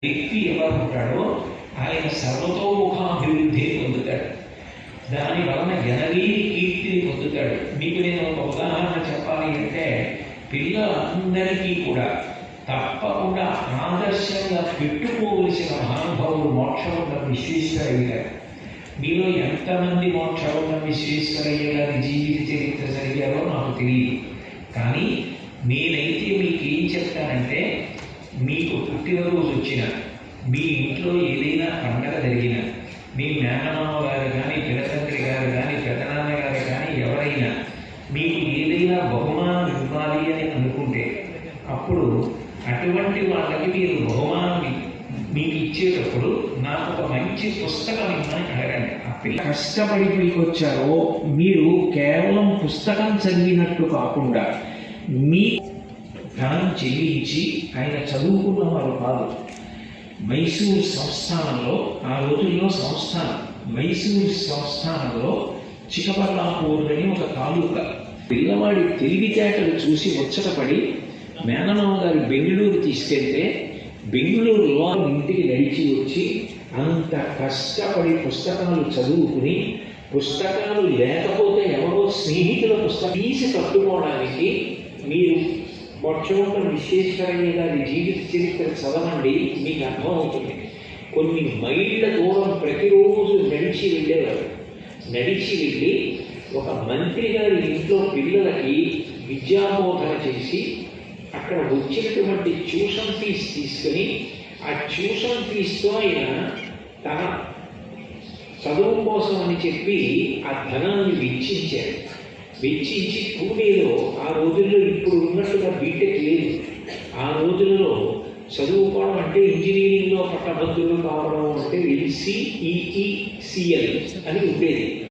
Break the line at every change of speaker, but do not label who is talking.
వ్యక్తి ఎవరు ఉంటాడో ఆయన సర్వతోముఖాభివృద్ధి పొందుతాడు. దాని వలన ఎనలేని కీర్తిని పొందుతాడు. మీకు నేను ఒక ఉదాహరణ చెప్పాలి అంటే, పిల్లలందరికీ కూడా తప్పకుండా ఆదర్శంగా పెట్టుకోవలసిన మహానుభావులు మోక్షవంతం విశ్వేశ్వరయ్య గారు. మీలో ఎంతమంది మోక్షవంతం విశ్వేశ్వరయ్య గారి జీవిత చరిత్ర జరిగారో నాకు తెలియదు. కానీ నేనైతే మీకు ఏం చెప్తానంటే, మీకు పుట్టినరోజు వచ్చిన, మీ ఇంట్లో ఏదైనా పండగ జరిగిన, మీ మేనమామ గారు కానీ, పినతండ్రి గారు కానీ, పెదనాన్నగారు కానీ ఎవరైనా మీకు ఏదైనా బహుమానం ఇవ్వాలి అని అనుకుంటే, అప్పుడు అటువంటి వాళ్ళకి మీరు బహుమానం మీకు ఇచ్చేటప్పుడు నాకు ఒక మంచి పుస్తకం ఇవ్వని అడగండి. ఆ పిల్ల కష్టపడి మీకు వచ్చారో మీరు కేవలం పుస్తకం చదివినట్టు కాకుండా మీ ధనం చెల్లించి, ఆయన చదువుకున్నవారు కాదు. మైసూరు సంస్థానంలో, ఆ రోజుల్లో సంస్థానం, మైసూరు సంస్థానంలో చిక్కబల్లాపూర్ అని ఒక తాలూకా. పిల్లవాడి తెలివితేటలు చూసి ముచ్చటపడి మేనమామ గారు బెంగళూరు తీసుకెళ్తే, బెంగళూరులో ఇంటికి నడిచి వచ్చి అంత కష్టపడి పుస్తకాలు చదువుకుని, పుస్తకాలు లేకపోతే ఎవరో స్నేహితుల పుస్తకం తీసి కట్టుకోవడానికి మీరు మోక్షవంతం విశ్వేశ్వరయ్య గారి జీవిత చరిత్ర చదవండి, మీకు అర్థమవుతుంది. కొన్ని మైళ్ళ దూరం ప్రతిరోజు నడిచి వెళ్ళేవారు. నడిచి వెళ్ళి ఒక మంత్రి గారి ఇంట్లో పిల్లలకి విద్యాబోధన చేసి, అక్కడ వచ్చినటువంటి ట్యూషన్ ఫీజు తీసుకుని, ఆ ట్యూషన్ ఫీజుతో ఆయన తన చదువు కోసం అని చెప్పి ఆ ధనాన్ని వెచ్చించారు. వెచ్చించి పూణేలో, ఆ రోజుల్లో ఇప్పుడు ఉన్నట్టుగా బీటెక్ లేదు, ఆ రోజుల్లో చదువుకోవడం అంటే ఇంజనీరింగ్లో పట్టభద్రులు కావడం అంటే సిఈఈసిఎల్ అని ఉండేది.